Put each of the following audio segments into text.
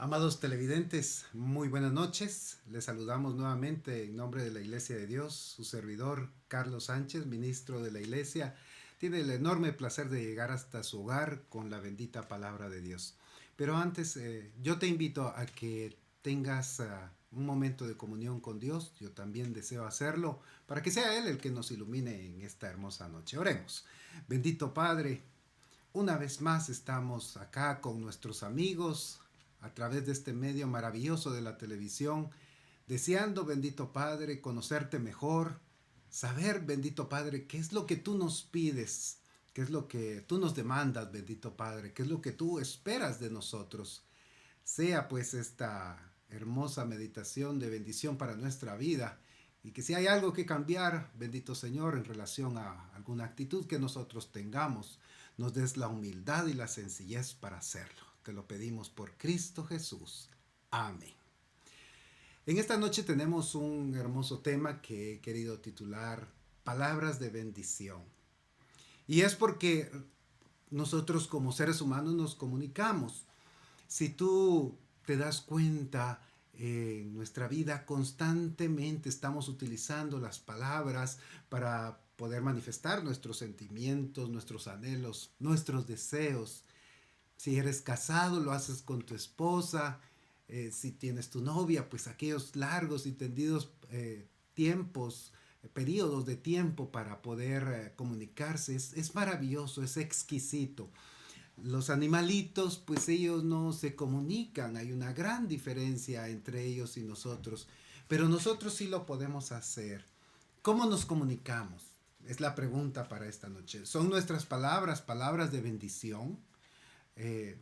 Amados televidentes, muy buenas noches. Les saludamos nuevamente en nombre de la Iglesia de Dios. Su servidor, Carlos Sánchez, ministro de la Iglesia, tiene el enorme placer de llegar hasta su hogar con la bendita palabra de Dios. Pero antes, yo te invito a que tengas un momento de comunión con Dios. Yo también deseo hacerlo para que sea Él el que nos ilumine en esta hermosa noche. Oremos. Bendito Padre, una vez más estamos acá con nuestros amigos a través de este medio maravilloso de la televisión, deseando, bendito Padre, conocerte mejor, saber, bendito Padre, qué es lo que tú nos pides, qué es lo que tú nos demandas, bendito Padre, qué es lo que tú esperas de nosotros. Sea pues esta hermosa meditación de bendición para nuestra vida y que si hay algo que cambiar, bendito Señor, en relación a alguna actitud que nosotros tengamos, nos des la humildad y la sencillez para hacerlo. Te lo pedimos por Cristo Jesús. Amén. En esta noche tenemos un hermoso tema que he querido titular Palabras de bendición. Y es porque nosotros como seres humanos nos comunicamos. Si tú te das cuenta, en nuestra vida constantemente estamos utilizando las palabras para poder manifestar nuestros sentimientos, nuestros anhelos, nuestros deseos. Si eres casado, lo haces con tu esposa. Si tienes tu novia, pues aquellos largos y tendidos tiempos, periodos de tiempo para poder comunicarse, es maravilloso, es exquisito. Los animalitos, pues ellos no se comunican, hay una gran diferencia entre ellos y nosotros, pero nosotros sí lo podemos hacer. ¿Cómo nos comunicamos? Es la pregunta para esta noche. ¿Son nuestras palabras palabras de bendición? Eh,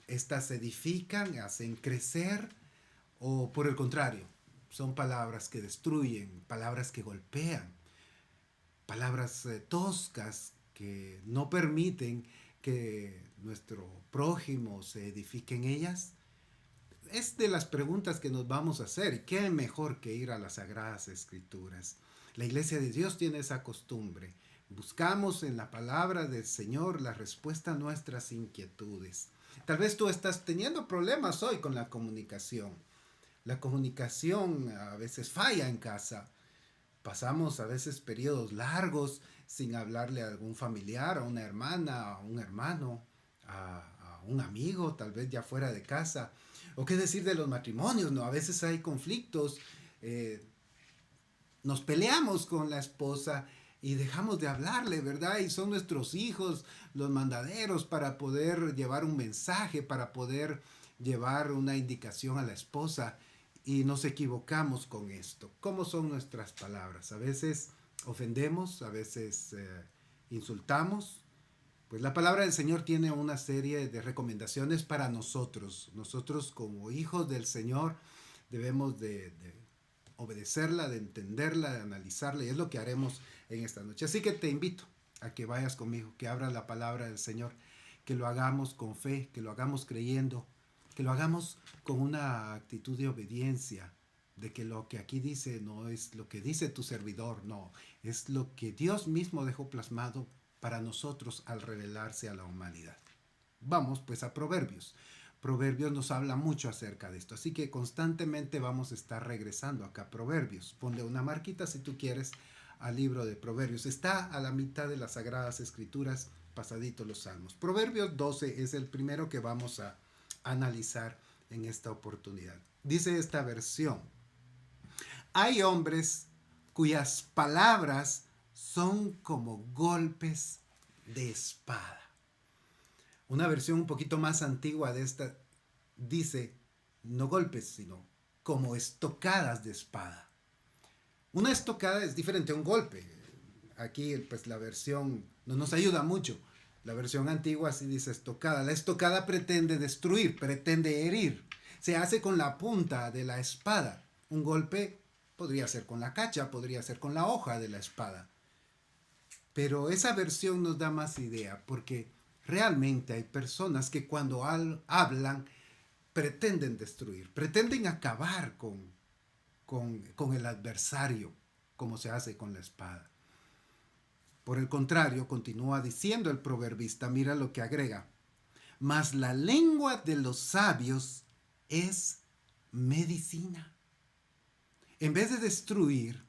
¿Estas edifican, hacen crecer? ¿O por el contrario, son palabras que destruyen, palabras que golpean, palabras toscas que no permiten que nuestro prójimo se edifique en ellas? Es de las preguntas que nos vamos a hacer. ¿Y qué mejor que ir a las Sagradas Escrituras? La Iglesia de Dios tiene esa costumbre. Buscamos en la palabra del Señor la respuesta a nuestras inquietudes. Tal vez tú estás teniendo problemas hoy con la comunicación. La comunicación a veces falla en casa. Pasamos a veces periodos largos sin hablarle a algún familiar, a una hermana, a un hermano, a un amigo, tal vez ya fuera de casa. O qué decir de los matrimonios, ¿no? A veces hay conflictos, eh, nos peleamos con la esposa y dejamos de hablarle, ¿verdad? Y son nuestros hijos los mandaderos para poder llevar un mensaje, para poder llevar una indicación a la esposa y nos equivocamos con esto. ¿Cómo son nuestras palabras? A veces ofendemos, a veces insultamos. Pues la palabra del Señor tiene una serie de recomendaciones para nosotros. Nosotros como hijos del Señor debemos de obedecerla, de entenderla, de analizarla y es lo que haremos en esta noche. Así que te invito a que vayas conmigo, que abras la palabra del Señor, que lo hagamos con fe, que lo hagamos creyendo, que lo hagamos con una actitud de obediencia, de que lo que aquí dice no es lo que dice tu servidor, no, es lo que Dios mismo dejó plasmado para nosotros al revelarse a la humanidad. Vamos pues a Proverbios. Proverbios nos habla mucho acerca de esto, así que constantemente vamos a estar regresando acá a Proverbios. Ponle una marquita si tú quieres al libro de Proverbios. Está a la mitad de las Sagradas Escrituras, pasadito los Salmos. Proverbios 12 es el primero que vamos a analizar en esta oportunidad. Dice esta versión: hay hombres cuyas palabras son como golpes de espada. Una versión un poquito más antigua de esta dice no golpes, sino como estocadas de espada. Una estocada es diferente a un golpe. Aquí pues la versión no nos ayuda mucho. La versión antigua sí dice estocada. La estocada pretende destruir, pretende herir. Se hace con la punta de la espada. Un golpe podría ser con la cacha, podría ser con la hoja de la espada. Pero esa versión nos da más idea porque realmente hay personas que cuando hablan pretenden destruir, pretenden acabar con el adversario, como se hace con la espada. Por el contrario, continúa diciendo el proverbista, mira lo que agrega: mas la lengua de los sabios es medicina. En vez de destruir,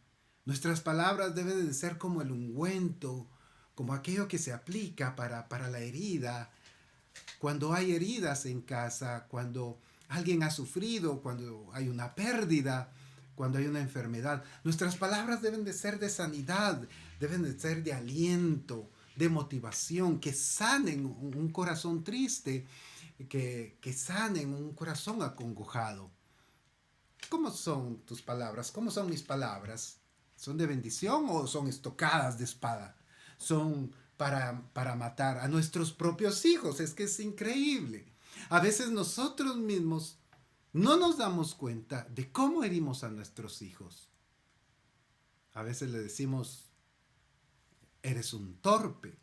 nuestras palabras deben de ser como el ungüento, como aquello que se aplica para la herida. Cuando hay heridas en casa, cuando alguien ha sufrido, cuando hay una pérdida, cuando hay una enfermedad, nuestras palabras deben de ser de sanidad, deben de ser de aliento, de motivación, que sanen un corazón triste, que sanen un corazón acongojado. ¿Cómo son tus palabras? ¿Cómo son mis palabras? ¿Son de bendición o son estocadas de espada? Son para matar a nuestros propios hijos. Es que es increíble. A veces nosotros mismos no nos damos cuenta de cómo herimos a nuestros hijos. A veces le decimos, eres un torpe,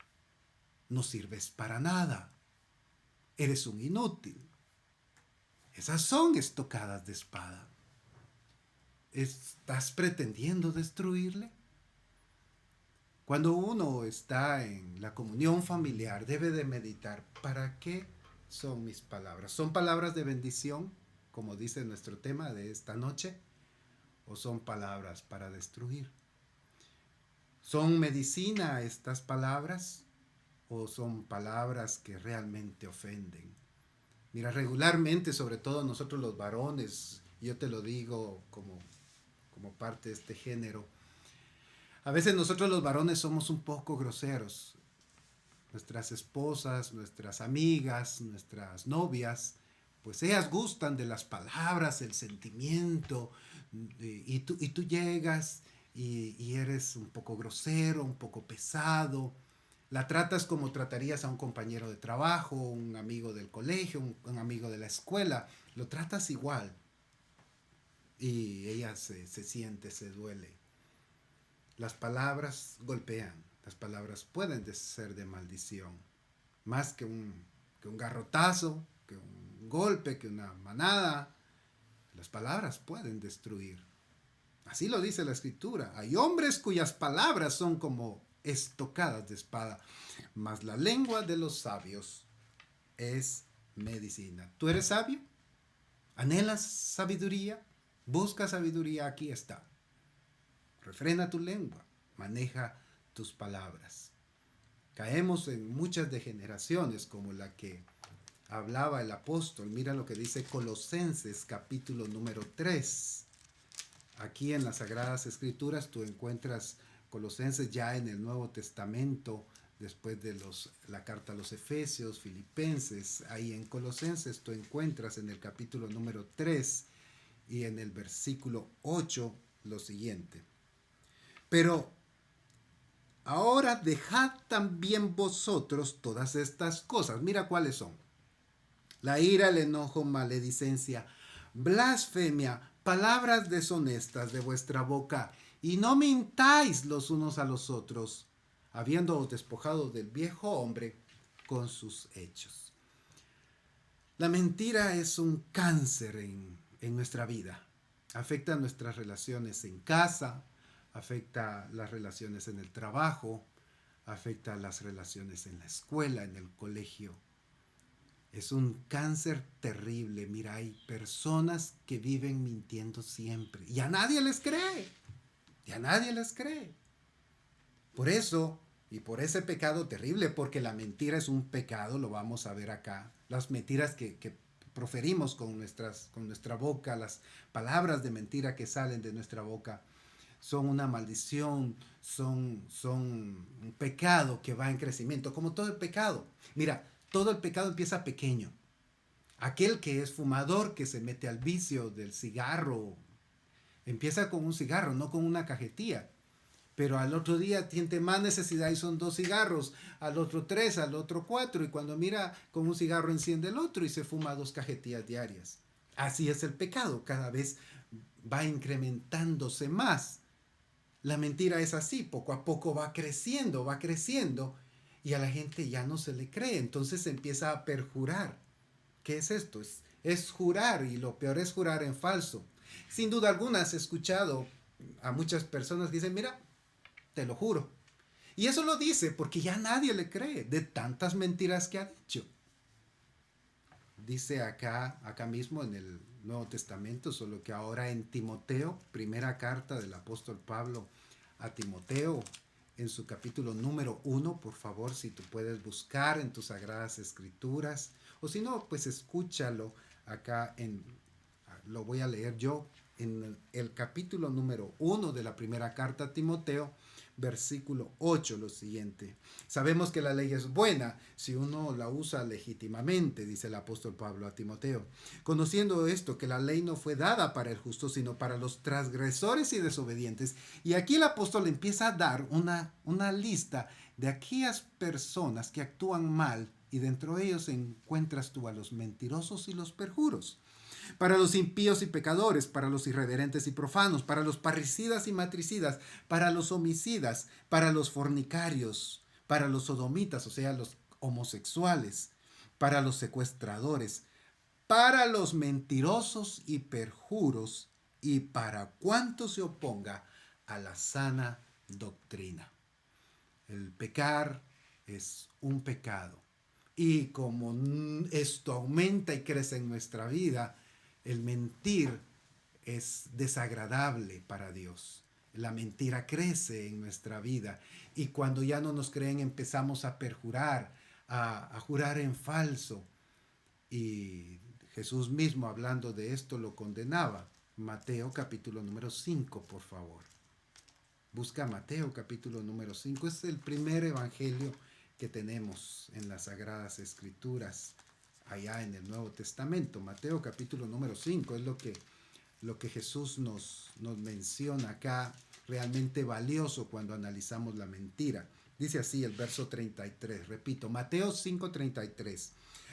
no sirves para nada, eres un inútil. Esas son estocadas de espada. ¿Estás pretendiendo destruirle? Cuando uno está en la comunión familiar, debe de meditar, ¿para qué son mis palabras? ¿Son palabras de bendición, como dice nuestro tema de esta noche? ¿O son palabras para destruir? ¿Son medicina estas palabras? ¿O son palabras que realmente ofenden? Mira, regularmente, sobre todo nosotros los varones, yo te lo digo como parte de este género, a veces nosotros los varones somos un poco groseros. Nuestras esposas, nuestras amigas, nuestras novias, pues ellas gustan de las palabras, el sentimiento, y tú llegas y eres un poco grosero, un poco pesado, la tratas como tratarías a un compañero de trabajo, un amigo del colegio, un amigo de la escuela, lo tratas igual y ella se siente, se duele. Las palabras golpean, las palabras pueden ser de maldición, más que un garrotazo, que un golpe, que una manada. Las palabras pueden destruir. Así lo dice la escritura. Hay hombres cuyas palabras son como estocadas de espada, mas la lengua de los sabios es medicina. ¿Tú eres sabio? ¿Anhelas sabiduría? Busca sabiduría, aquí está. Refrena tu lengua, maneja tus palabras. Caemos en muchas degeneraciones como la que hablaba el apóstol. Mira lo que dice Colosenses capítulo número 3. Aquí en las Sagradas Escrituras tú encuentras Colosenses ya en el Nuevo Testamento, después de la carta a los Efesios, Filipenses. Ahí en Colosenses tú encuentras en el capítulo número 3 y en el versículo 8 lo siguiente. Pero ahora dejad también vosotros todas estas cosas. Mira cuáles son: la ira, el enojo, maledicencia, blasfemia, palabras deshonestas de vuestra boca, y no mintáis los unos a los otros, habiéndoos despojado del viejo hombre con sus hechos. La mentira es un cáncer en nuestra vida. Afecta nuestras relaciones en casa, afecta las relaciones en el trabajo, afecta las relaciones en la escuela, en el colegio. Es un cáncer terrible. Mira, hay personas que viven mintiendo siempre y a nadie les cree. Y a nadie les cree. Por eso, y por ese pecado terrible, porque la mentira es un pecado, lo vamos a ver acá. Las mentiras que proferimos con nuestra boca, las palabras de mentira que salen de nuestra boca, son una maldición, son un pecado que va en crecimiento, como todo el pecado. Mira, todo el pecado empieza pequeño. Aquel que es fumador, que se mete al vicio del cigarro, empieza con un cigarro, no con una cajetilla. Pero al otro día tiene más necesidad y son 2 cigarros, al otro 3, al otro 4, y cuando mira con un cigarro enciende el otro y se fuma 2 cajetillas diarias. Así es el pecado, cada vez va incrementándose más. La mentira es así, poco a poco va creciendo y a la gente ya no se le cree, entonces se empieza a perjurar. ¿Qué es esto? Es jurar, y lo peor es jurar en falso. Sin duda alguna has escuchado a muchas personas que dicen, mira, te lo juro. Y eso lo dice porque ya nadie le cree de tantas mentiras que ha dicho. dice acá mismo en el Nuevo Testamento, solo que ahora en Timoteo, primera carta del apóstol Pablo a Timoteo, en su capítulo número 1, por favor, si tú puedes buscar en tus sagradas escrituras, o si no, pues escúchalo acá lo voy a leer yo, en el capítulo número 1 de la primera carta a Timoteo, versículo 8, lo siguiente. Sabemos que la ley es buena si uno la usa legítimamente, dice el apóstol Pablo a Timoteo. Conociendo esto, que la ley no fue dada para el justo, sino para los transgresores y desobedientes. Y aquí el apóstol empieza a dar una lista de aquellas personas que actúan mal, y dentro de ellos encuentras tú a los mentirosos y los perjuros, para los impíos y pecadores, para los irreverentes y profanos, para los parricidas y matricidas, para los homicidas, para los fornicarios, para los sodomitas, o sea, los homosexuales, para los secuestradores, para los mentirosos y perjuros, y para cuanto se oponga a la sana doctrina. El pecar es un pecado. Y como esto aumenta y crece en nuestra vida, el mentir es desagradable para Dios. La mentira crece en nuestra vida y cuando ya no nos creen empezamos a perjurar, a jurar en falso. Y Jesús mismo hablando de esto lo condenaba. Mateo capítulo número 5, por favor. Busca Mateo capítulo número 5. Es el primer evangelio que tenemos en las Sagradas Escrituras, allá en el Nuevo Testamento. Mateo capítulo número 5 es lo que Jesús nos menciona acá, realmente valioso cuando analizamos la mentira. Dice así el verso 33, repito, Mateo 5:33.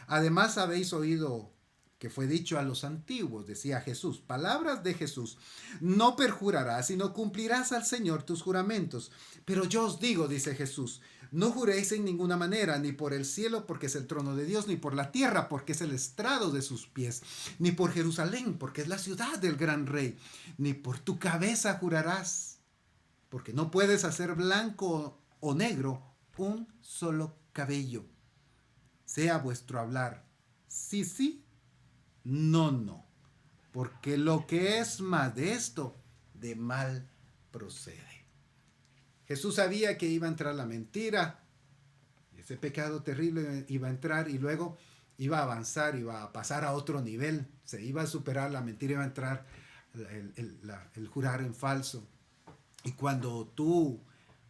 Además habéis oído que fue dicho a los antiguos, decía Jesús, palabras de Jesús, no perjurarás, sino cumplirás al Señor tus juramentos. Pero yo os digo, dice Jesús, no juréis en ninguna manera, ni por el cielo, porque es el trono de Dios, ni por la tierra, porque es el estrado de sus pies, ni por Jerusalén, porque es la ciudad del gran rey, ni por tu cabeza jurarás, porque no puedes hacer blanco o negro un solo cabello. Sea vuestro hablar sí, sí, no, no, porque lo que es más de esto, de mal procede. Jesús sabía que iba a entrar la mentira, ese pecado terrible iba a entrar y luego iba a avanzar, iba a pasar a otro nivel, se iba a superar la mentira, iba a entrar el jurar en falso. Y cuando tú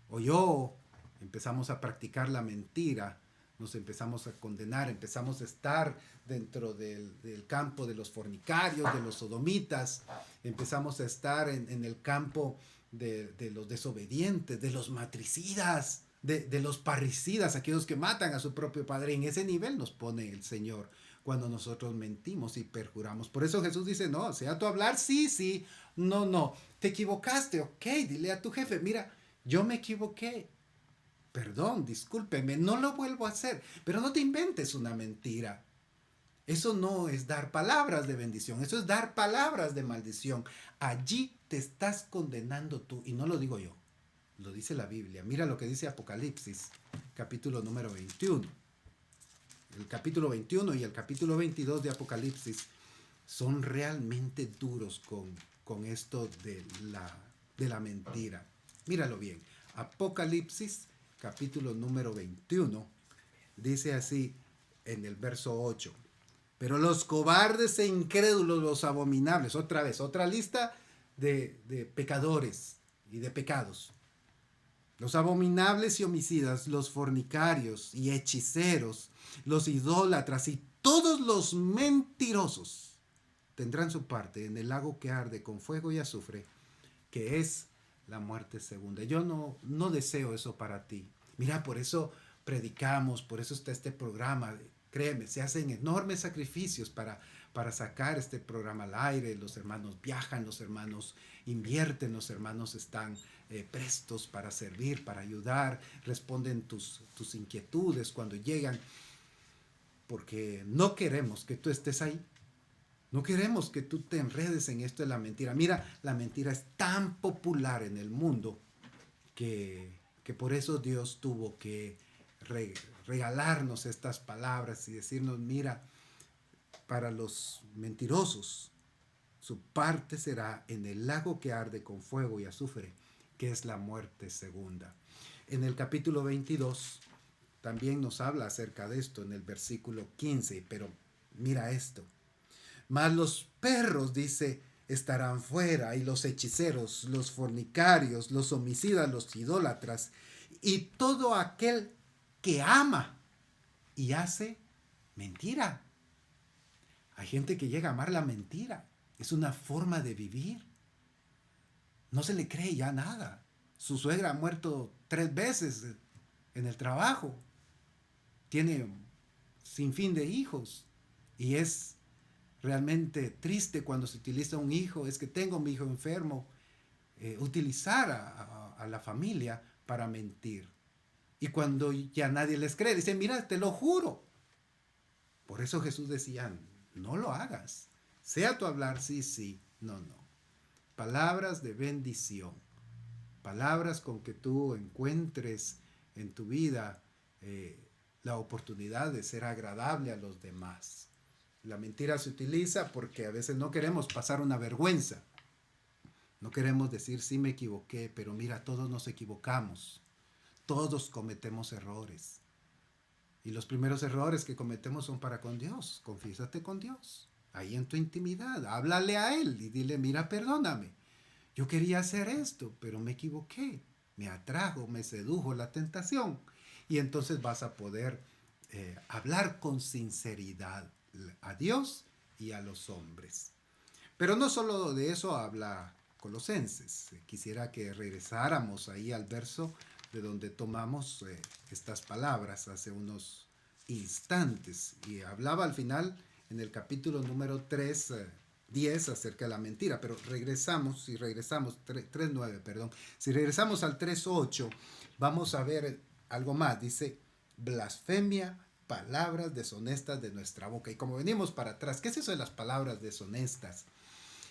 o yo empezamos a practicar la mentira, nos empezamos a condenar, empezamos a estar dentro del campo de los fornicarios, de los sodomitas, empezamos a estar en el campo de los desobedientes, de los matricidas, de los parricidas, aquellos que matan a su propio padre. En ese nivel nos pone el Señor cuando nosotros mentimos y perjuramos. Por eso Jesús dice, no, sea tu hablar, sí, sí, no, no, te equivocaste, ok, dile a tu jefe, mira, yo me equivoqué, perdón, discúlpeme, no lo vuelvo a hacer, pero no te inventes una mentira. Eso no es dar palabras de bendición, eso es dar palabras de maldición. Allí te estás condenando tú, y no lo digo yo, lo dice la Biblia. Mira lo que dice Apocalipsis, capítulo número 21. El capítulo 21 y el capítulo 22 de Apocalipsis son realmente duros con esto de la mentira. Míralo bien. Apocalipsis, capítulo número 21, dice así en el verso 8. Pero los cobardes e incrédulos, los abominables, otra vez, otra lista de pecadores y de pecados. Los abominables y homicidas, los fornicarios y hechiceros, los idólatras y todos los mentirosos tendrán su parte en el lago que arde con fuego y azufre, que es la muerte segunda. Yo no deseo eso para ti. Mira, por eso predicamos, por eso está este programa. Créeme, se hacen enormes sacrificios para sacar este programa al aire. Los hermanos viajan, los hermanos invierten, los hermanos están prestos para servir, para ayudar, responden tus inquietudes cuando llegan, porque no queremos que tú estés ahí. No queremos que tú te enredes en esto de la mentira. Mira, la mentira es tan popular en el mundo que por eso Dios tuvo que regalarnos estas palabras y decirnos, mira, para los mentirosos, su parte será en el lago que arde con fuego y azufre, que es la muerte segunda. En el capítulo 22 también nos habla acerca de esto en el versículo 15, pero mira esto. Mas los perros, dice, estarán fuera, y los hechiceros, los fornicarios, los homicidas, los idólatras, y todo aquel que ama y hace mentira. Hay gente que llega a amar la mentira. Es una forma de vivir. No se le cree ya nada. Su suegra ha muerto 3 veces en el trabajo. Tiene sin fin de hijos. Y es realmente triste cuando se utiliza un hijo. Es que tengo mi hijo enfermo. Utilizar a la familia para mentir. Y cuando ya nadie les cree, dicen, mira, te lo juro. Por eso Jesús decía, no lo hagas. Sea tu hablar sí, sí, no, no. Palabras de bendición. Palabras con que tú encuentres en tu vida la oportunidad de ser agradable a los demás. La mentira se utiliza porque a veces no queremos pasar una vergüenza. No queremos decir, sí me equivoqué, pero mira, todos nos equivocamos. Todos cometemos errores. Y los primeros errores que cometemos son para con Dios. Confiésate con Dios. Ahí en tu intimidad. Háblale a Él y dile, mira, perdóname. Yo quería hacer esto, pero me equivoqué. Me atrajo, me sedujo la tentación. Y entonces vas a poder hablar con sinceridad a Dios y a los hombres. Pero no solo de eso habla Colosenses. Quisiera que regresáramos ahí al verso de donde tomamos estas palabras hace unos instantes. Y hablaba al final en el capítulo número 3, 10 acerca de la mentira. Pero regresamos, 3.9, perdón. Si regresamos al 3.8, vamos a ver algo más. Dice, blasfemia, palabras deshonestas de nuestra boca. Y como venimos para atrás, ¿qué es eso de las palabras deshonestas?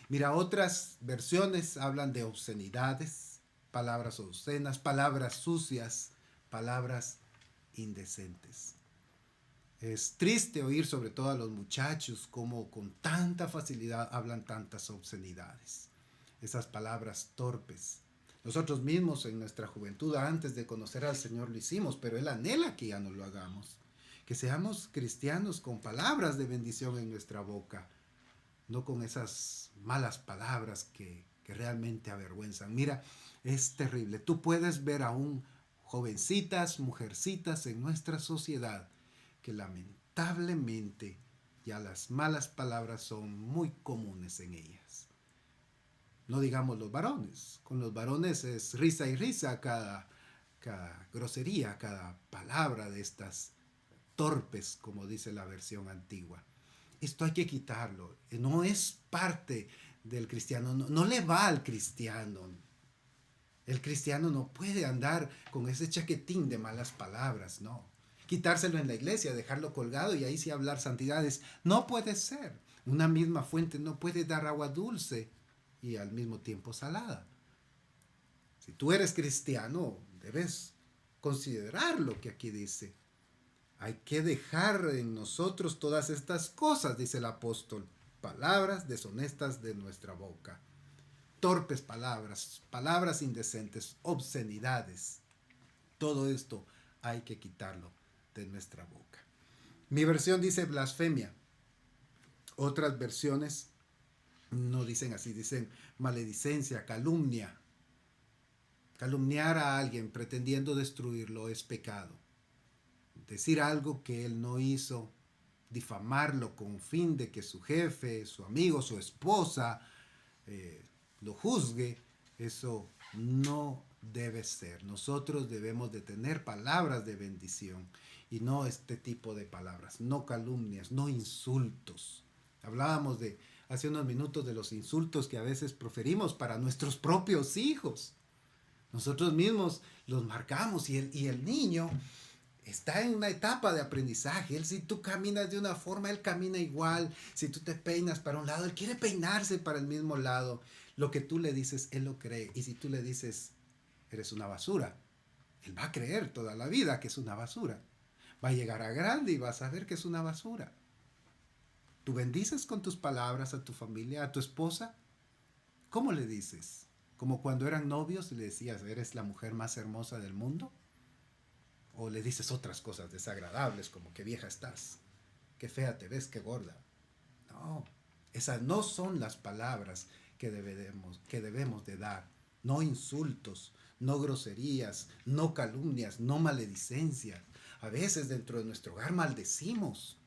Mira, otras versiones hablan de obscenidades, palabras obscenas, palabras sucias, palabras indecentes. Es triste oír sobre todo a los muchachos cómo con tanta facilidad hablan tantas obscenidades. Esas palabras torpes. Nosotros mismos en nuestra juventud, antes de conocer al Señor, lo hicimos, pero Él anhela que ya no lo hagamos. Que seamos cristianos con palabras de bendición en nuestra boca, no con esas malas palabras que realmente avergüenzan. Mira, es terrible. Tú puedes ver aún jovencitas, mujercitas en nuestra sociedad que lamentablemente ya las malas palabras son muy comunes en ellas. No digamos los varones. Con los varones es risa y risa cada grosería, cada palabra de estas torpes, como dice la versión antigua. Esto hay que quitarlo. No es parte del cristiano. No le va al cristiano. El cristiano no puede andar con ese chaquetín de malas palabras, no. Quitárselo en la iglesia, dejarlo colgado y ahí sí hablar santidades. No puede ser. Una misma fuente no puede dar agua dulce y al mismo tiempo salada. Si tú eres cristiano, debes considerar lo que aquí dice. Hay que dejar en nosotros todas estas cosas, dice el apóstol, palabras deshonestas de nuestra boca, torpes palabras, palabras indecentes, obscenidades. Todo esto hay que quitarlo de nuestra boca. Mi versión dice blasfemia. Otras versiones no dicen así, dicen maledicencia, calumnia. Calumniar a alguien pretendiendo destruirlo es pecado. Decir algo que él no hizo, difamarlo con fin de que su jefe, su amigo, su esposa lo juzgue, eso no debe ser. Nosotros debemos de tener palabras de bendición y no este tipo de palabras, no calumnias, no insultos. Hablábamos hace unos minutos de los insultos que a veces proferimos para nuestros propios hijos. Nosotros mismos los marcamos y el niño está en una etapa de aprendizaje. Él, si tú caminas de una forma, él camina igual. Si tú te peinas para un lado, él quiere peinarse para el mismo lado. Lo que tú le dices, él lo cree. Y si tú le dices, eres una basura, él va a creer toda la vida que es una basura. Va a llegar a grande y va a saber que es una basura. ¿Tú bendices con tus palabras a tu familia, a tu esposa? ¿Cómo le dices? ¿Como cuando eran novios y le decías, eres la mujer más hermosa del mundo? ¿O le dices otras cosas desagradables como qué vieja estás, qué fea te ves, qué gorda? No, esas no son las palabras que debemos de dar. No insultos, no groserías, no calumnias, no maledicencias. A veces dentro de nuestro hogar maldecimos.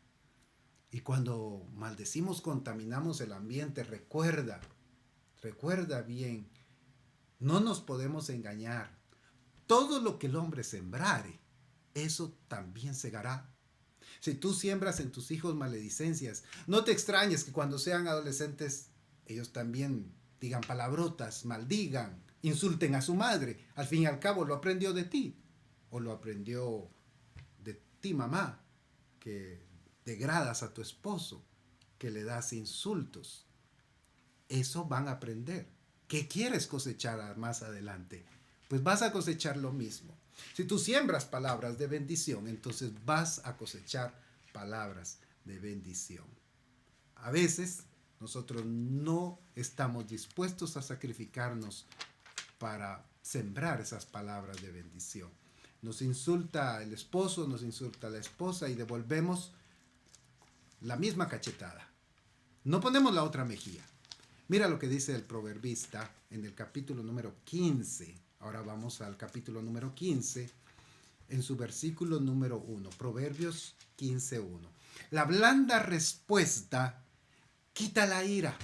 Y cuando maldecimos contaminamos el ambiente. Recuerda bien, no nos podemos engañar. Todo lo que el hombre sembrare, eso también segará. Si tú siembras en tus hijos maledicencias, no te extrañes que cuando sean adolescentes ellos también digan palabrotas, maldigan, insulten a su madre. Al fin y al cabo lo aprendió de ti o lo aprendió de ti, mamá, que degradas a tu esposo, que le das insultos. Eso van a aprender. ¿Qué quieres cosechar más adelante? Pues vas a cosechar lo mismo. Si tú siembras palabras de bendición, entonces vas a cosechar palabras de bendición. A veces nosotros no estamos dispuestos a sacrificarnos para sembrar esas palabras de bendición. Nos insulta el esposo, nos insulta la esposa y devolvemos la misma cachetada. No ponemos la otra mejilla. Mira lo que dice el proverbista en el capítulo número 15. Ahora vamos al capítulo número 15, en su versículo número 1. Proverbios 15:1. La blanda respuesta quita la ira.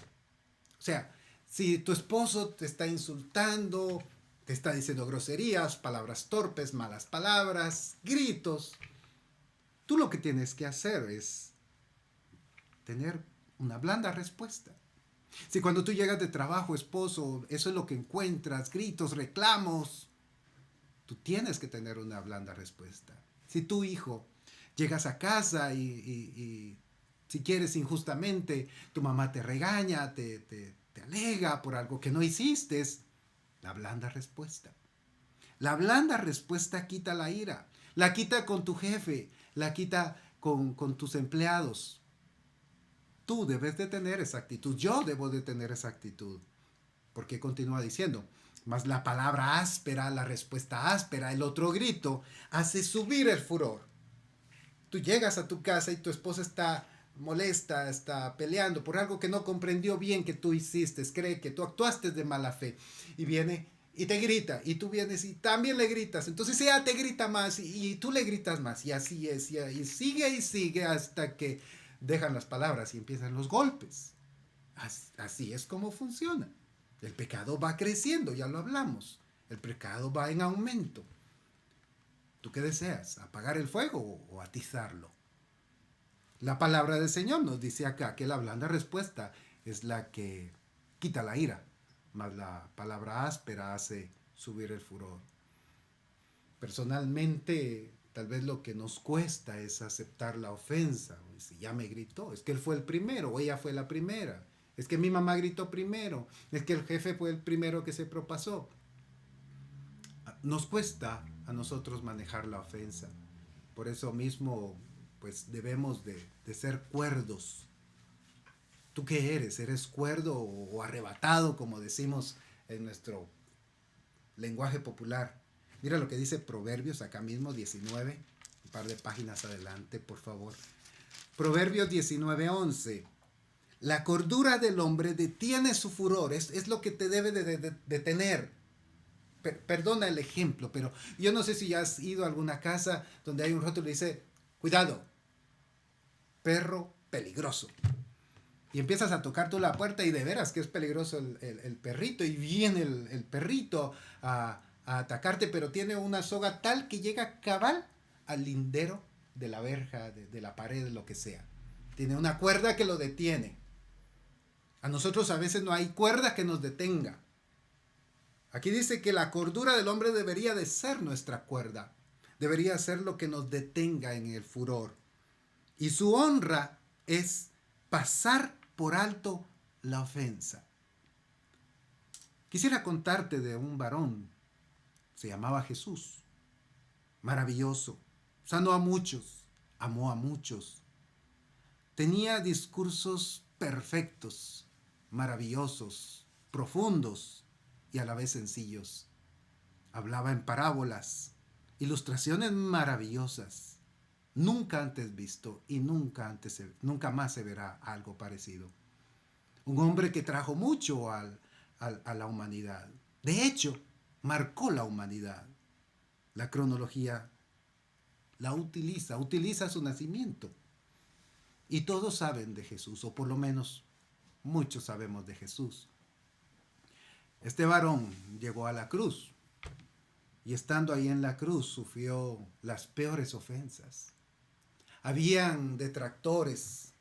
O sea, si tu esposo te está insultando, te está diciendo groserías, palabras torpes, malas palabras, gritos, tú lo que tienes que hacer es tener una blanda respuesta. Si cuando tú llegas de trabajo, esposo, eso es lo que encuentras, gritos, reclamos, tú tienes que tener una blanda respuesta. Si tu hijo llegas a casa y si quieres injustamente, tu mamá te regaña, te alega por algo que no hiciste, la blanda respuesta. La blanda respuesta quita la ira, la quita con tu jefe, la quita con tus empleados. Tú debes de tener esa actitud, yo debo de tener esa actitud. Porque continúa diciendo, mas la palabra áspera, la respuesta áspera, el otro grito, hace subir el furor. Tú llegas a tu casa y tu esposa está molesta, está peleando por algo que no comprendió bien que tú hiciste, cree que tú actuaste de mala fe y viene y te grita y tú vienes y también le gritas, entonces ella te grita más y tú le gritas más y así es y sigue hasta que dejan las palabras y empiezan los golpes. Así es como funciona. El pecado va creciendo, ya lo hablamos. El pecado va en aumento. ¿Tú qué deseas? ¿Apagar el fuego o atizarlo? La palabra del Señor nos dice acá que la blanda respuesta es la que quita la ira, mas la palabra áspera hace subir el furor. Personalmente, tal vez lo que nos cuesta es aceptar la ofensa. Si ya me gritó, es que él fue el primero o ella fue la primera. Es que mi mamá gritó primero. Es que el jefe fue el primero que se propasó. Nos cuesta a nosotros manejar la ofensa. Por eso mismo, pues debemos de ser cuerdos. ¿Tú qué eres? ¿Eres cuerdo o arrebatado, como decimos en nuestro lenguaje popular? Mira lo que dice Proverbios, acá mismo, 19, un par de páginas adelante, por favor. Proverbios 19:11. La cordura del hombre detiene su furor, es lo que te debe de tener. Perdona el ejemplo, pero yo no sé si ya has ido a alguna casa donde hay un rótulo y dice, cuidado, perro peligroso. Y empiezas a tocar tú la puerta y de veras que es peligroso el perrito y viene el perrito a atacarte, pero tiene una soga tal que llega cabal al lindero de la verja, de la pared, lo que sea. Tiene una cuerda que lo detiene. A nosotros a veces no hay cuerda que nos detenga. Aquí dice que la cordura del hombre debería de ser nuestra cuerda. Debería ser lo que nos detenga en el furor. Y su honra es pasar por alto la ofensa. Quisiera contarte de un varón, se llamaba Jesús, maravilloso, sanó a muchos, amó a muchos, Tenía discursos perfectos, maravillosos, profundos y a la vez sencillos. Hablaba en parábolas, ilustraciones maravillosas, nunca antes visto y nunca más se verá algo parecido. Un hombre que trajo mucho a la humanidad. De hecho, marcó la humanidad. La cronología la utiliza su nacimiento. Y todos saben de Jesús, o por lo menos muchos sabemos de Jesús. Este varón llegó a la cruz y estando ahí en la cruz sufrió las peores ofensas. Habían detractores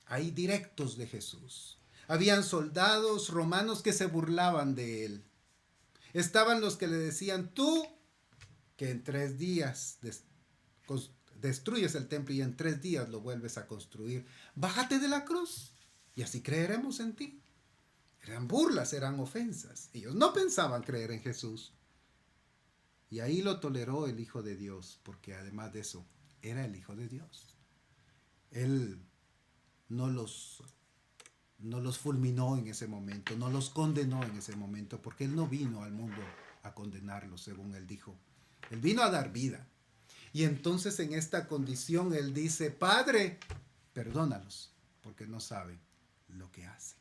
ahí directos de Jesús. Habían soldados romanos que se burlaban de él. Estaban los que le decían, tú que en 3 días destruyes el templo y en 3 días lo vuelves a construir, bájate de la cruz y así creeremos en ti. Eran burlas, eran ofensas. Ellos no pensaban creer en Jesús. Y ahí lo toleró el Hijo de Dios, porque además de eso, era el Hijo de Dios. Él no los fulminó en ese momento, no los condenó en ese momento, porque Él no vino al mundo a condenarlos, según Él dijo. Él vino a dar vida. Y entonces en esta condición Él dice, Padre, perdónalos, porque no saben lo que hacen.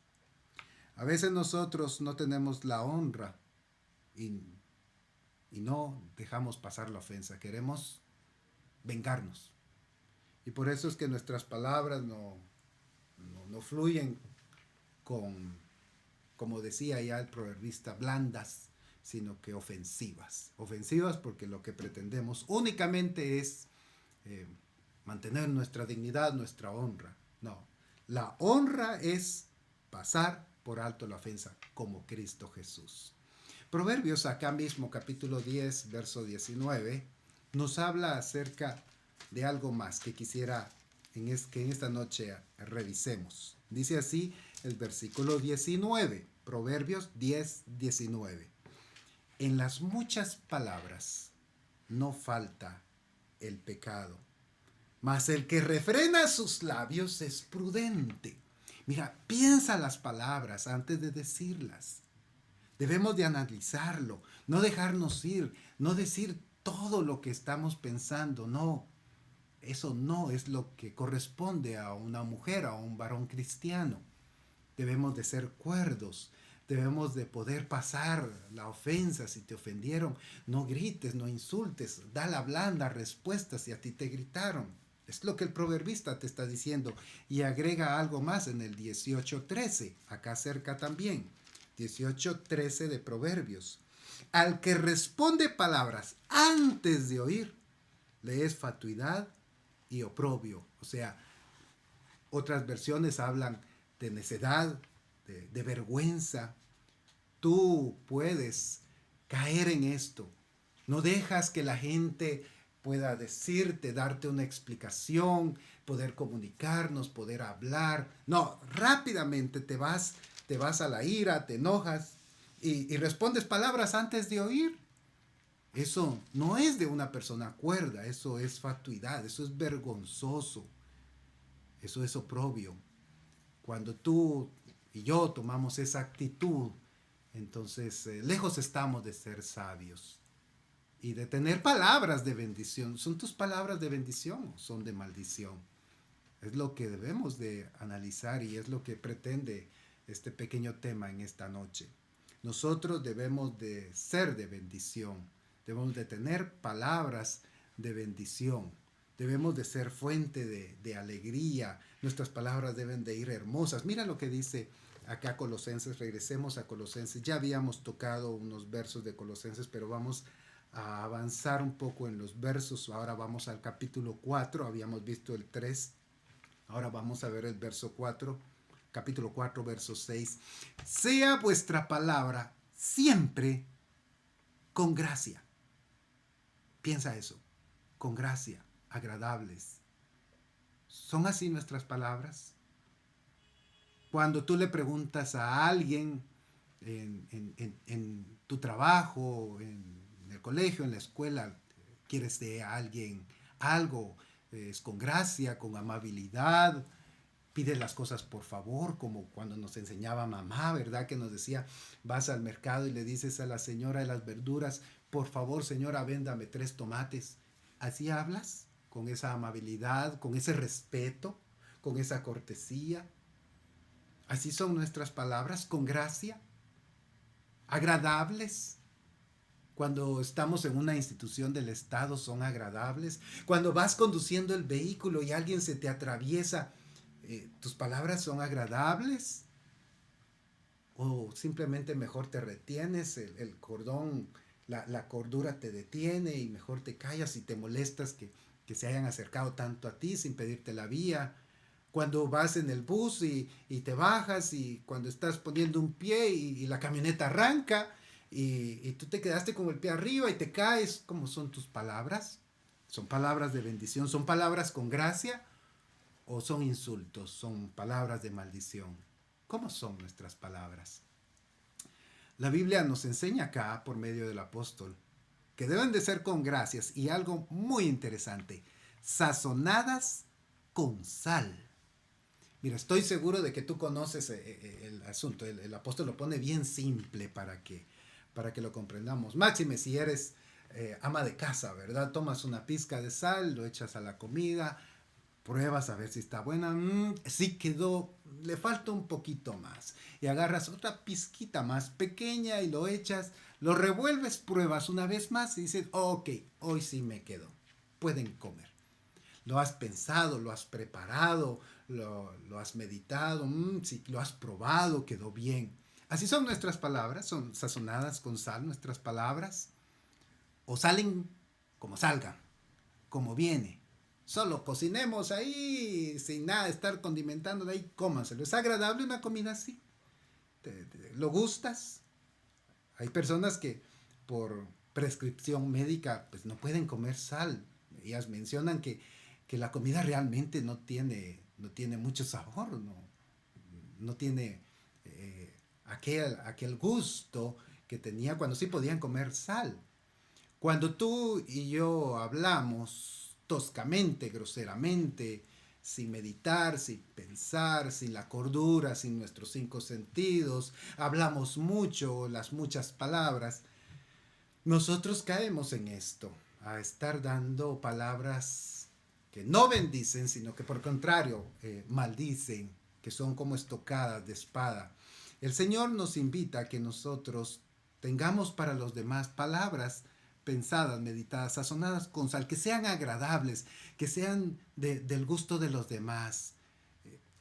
A veces nosotros no tenemos la honra y no dejamos pasar la ofensa. Queremos vengarnos. Y por eso es que nuestras palabras no fluyen con, como decía ya el proverbista, blandas, sino que ofensivas. Ofensivas porque lo que pretendemos únicamente es mantener nuestra dignidad, nuestra honra. No, la honra es pasar por alto la ofensa como Cristo Jesús. Proverbios, acá mismo, capítulo 10, verso 19, nos habla acerca de algo más que quisiera que en esta noche revisemos. Dice así el versículo 19, Proverbios 10, 19. En las muchas palabras no falta el pecado, mas el que refrena sus labios es prudente. Mira, piensa las palabras antes de decirlas. Debemos de analizarlo, no dejarnos ir, no decir todo lo que estamos pensando, no. Eso no es lo que corresponde a una mujer, a un varón cristiano. Debemos de ser cuerdos, debemos de poder pasar la ofensa si te ofendieron. No grites, no insultes, da la blanda respuesta si a ti te gritaron. Es lo que el proverbista te está diciendo. Y agrega algo más en el 18:13, acá cerca también. 18:13 de Proverbios. Al que responde palabras antes de oír, le es fatuidad y oprobio. O sea, otras versiones hablan de necedad, de vergüenza. Tú puedes caer en esto. No dejas que la gente pueda decirte, darte una explicación, poder comunicarnos, poder hablar. No, rápidamente te vas a la ira, te enojas y respondes palabras antes de oír. Eso no es de una persona cuerda, eso es fatuidad, eso es vergonzoso, eso es oprobio. Cuando tú y yo tomamos esa actitud, entonces lejos estamos de ser sabios y de tener palabras de bendición. ¿Son tus palabras de bendición o son de maldición? Es lo que debemos de analizar y es lo que pretende este pequeño tema en esta noche. Nosotros debemos de ser de bendición, debemos de tener palabras de bendición, debemos de ser fuente de alegría, nuestras palabras deben de ir hermosas. Mira lo que dice acá Colosenses, regresemos a Colosenses, ya habíamos tocado unos versos de Colosenses, pero vamos a avanzar un poco en los versos. Ahora vamos al capítulo 4, habíamos visto el 3, ahora vamos a ver el verso 4, capítulo 4, verso 6. Sea vuestra palabra siempre con gracia. Piensa eso, con gracia, agradables. ¿Son así nuestras palabras? Cuando tú le preguntas a alguien en tu trabajo, en el colegio, en la escuela, quieres de alguien algo, es con gracia, con amabilidad, Pide las cosas por favor, como cuando nos enseñaba mamá, ¿verdad? Que nos decía, vas al mercado y le dices a la señora de las verduras, por favor señora, véndame 3 tomates. ¿Así hablas? Con esa amabilidad, con ese respeto, con esa cortesía. Así son nuestras palabras, con gracia, agradables. Cuando estamos en una institución del Estado son agradables. Cuando vas conduciendo el vehículo y alguien se te atraviesa, ¿tus palabras son agradables? ¿O simplemente mejor te retienes, el cordón, la cordura te detiene y mejor te callas y te molestas que se hayan acercado tanto a ti sin pedirte la vía? Cuando vas en el bus y te bajas y cuando estás poniendo un pie y la camioneta arranca y tú te quedaste con el pie arriba y te caes, ¿cómo son tus palabras? ¿Son palabras de bendición? ¿Son palabras con gracia? ¿O son insultos? ¿Son palabras de maldición? ¿Cómo son nuestras palabras? La Biblia nos enseña acá, por medio del apóstol, que deben de ser con gracias y algo muy interesante, sazonadas con sal. Mira, estoy seguro de que tú conoces el asunto. El apóstol lo pone bien simple para que lo comprendamos. Máxime, si eres ama de casa, ¿verdad? Tomas una pizca de sal, lo echas a la comida, pruebas a ver si está buena. Sí quedó, le falta un poquito más. Y agarras otra pizquita más pequeña y lo echas, lo revuelves, pruebas una vez más y dices, ok, hoy sí me quedó. Pueden comer. Lo has pensado, lo has preparado, lo has meditado, si lo has probado, quedó bien. Así son nuestras palabras, son sazonadas con sal nuestras palabras, o salen como salgan, como viene. Solo cocinemos ahí, sin nada, estar condimentando de ahí, cómanselo. ¿Es agradable una comida así? ¿Lo gustas? Hay personas que por prescripción médica pues no pueden comer sal. Ellas mencionan que la comida realmente no tiene mucho sabor, no tiene aquel gusto que tenía cuando sí podían comer sal. Cuando tú y yo hablamos toscamente, groseramente, sin meditar, sin pensar, sin la cordura, sin nuestros 5 sentidos, hablamos mucho, las muchas palabras, nosotros caemos en esto, a estar dando palabras que no bendicen, sino que por contrario maldicen, que son como estocadas de espada. El Señor nos invita a que nosotros tengamos para los demás palabras pensadas, meditadas, sazonadas con sal, que sean agradables, que sean del gusto de los demás.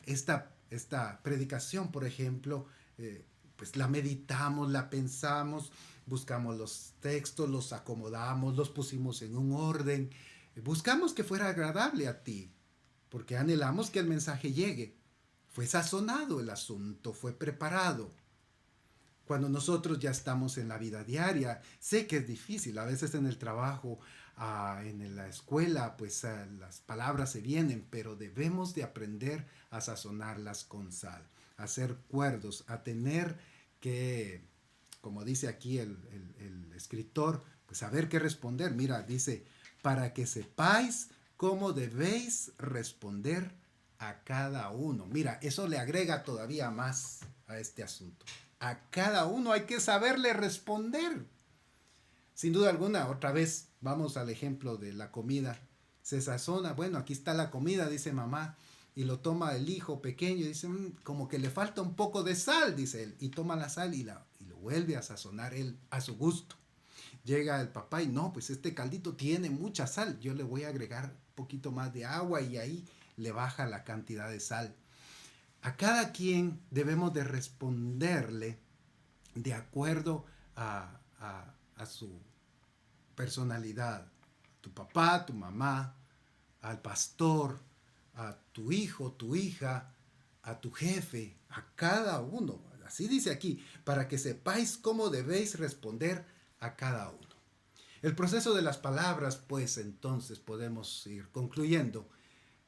Esta predicación, por ejemplo, pues la meditamos, la pensamos, buscamos los textos, los acomodamos, los pusimos en un orden, buscamos que fuera agradable a ti, porque anhelamos que el mensaje llegue. Fue sazonado el asunto, fue preparado. Cuando nosotros ya estamos en la vida diaria, sé que es difícil, a veces en el trabajo, en la escuela, pues las palabras se vienen, pero debemos de aprender a sazonarlas con sal, a ser cuerdos, a tener que, como dice aquí el escritor, pues saber qué responder. Mira, dice, para que sepáis cómo debéis responder a cada uno. Mira, eso le agrega todavía más a este asunto. A cada uno hay que saberle responder. Sin duda alguna, otra vez vamos al ejemplo de la comida. Se sazona, bueno, aquí está la comida, dice mamá, y lo toma el hijo pequeño y dice, como que le falta un poco de sal, dice él, y toma la sal y lo vuelve a sazonar él a su gusto. Llega el papá y no, pues este caldito tiene mucha sal, yo le voy a agregar un poquito más de agua y ahí le baja la cantidad de sal. A cada quien debemos de responderle de acuerdo a su personalidad. Tu papá, tu mamá, al pastor, a tu hijo, tu hija, a tu jefe, a cada uno. Así dice aquí, para que sepáis cómo debéis responder a cada uno. El proceso de las palabras, pues entonces podemos ir concluyendo,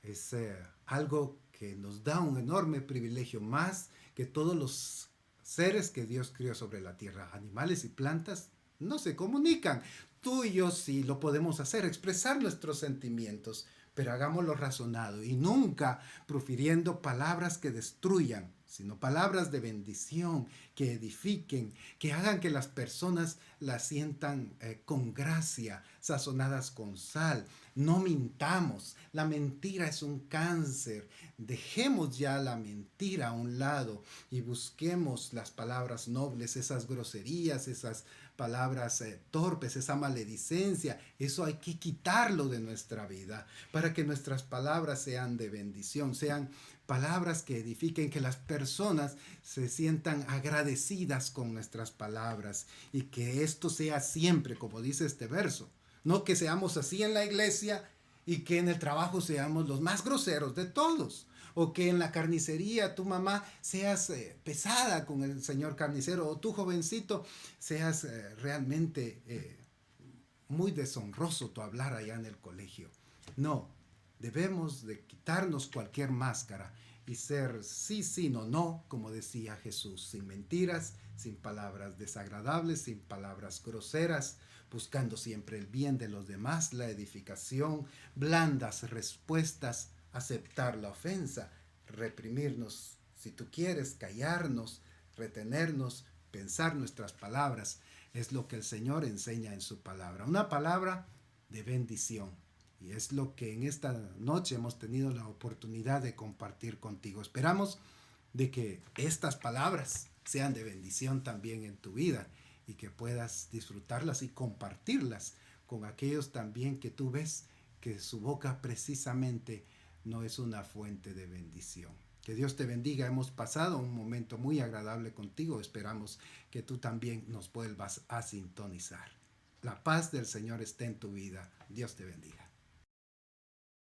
es algo que nos da un enorme privilegio, más que todos los seres que Dios crió sobre la tierra, animales y plantas, no se comunican. Tú y yo sí lo podemos hacer, expresar nuestros sentimientos, pero hagámoslo razonado y nunca profiriendo palabras que destruyan, sino palabras de bendición, que edifiquen, que hagan que las personas las sientan con gracia, sazonadas con sal. No mintamos, la mentira es un cáncer. Dejemos ya la mentira a un lado y busquemos las palabras nobles, esas groserías, esas palabras torpes, esa maledicencia. Eso hay que quitarlo de nuestra vida para que nuestras palabras sean de bendición, sean palabras que edifiquen, que las personas se sientan agradecidas con nuestras palabras y que esto sea siempre, como dice este verso. No que seamos así en la iglesia y que en el trabajo seamos los más groseros de todos. O que en la carnicería tu mamá seas pesada con el señor carnicero, o tu jovencito seas realmente muy deshonroso tu hablar allá en el colegio. No, debemos de quitarnos cualquier máscara y ser sí, sí, no, no, como decía Jesús, sin mentiras, sin palabras desagradables, sin palabras groseras, buscando siempre el bien de los demás, la edificación, blandas respuestas, aceptar la ofensa, reprimirnos, si tú quieres, callarnos, retenernos, pensar nuestras palabras. Es lo que el Señor enseña en su palabra. Una palabra de bendición. Y es lo que en esta noche hemos tenido la oportunidad de compartir contigo. Esperamos de que estas palabras sean de bendición también en tu vida y que puedas disfrutarlas y compartirlas con aquellos también que tú ves que su boca precisamente no es una fuente de bendición. Que Dios te bendiga. Hemos pasado un momento muy agradable contigo. Esperamos que tú también nos vuelvas a sintonizar. La paz del Señor esté en tu vida. Dios te bendiga.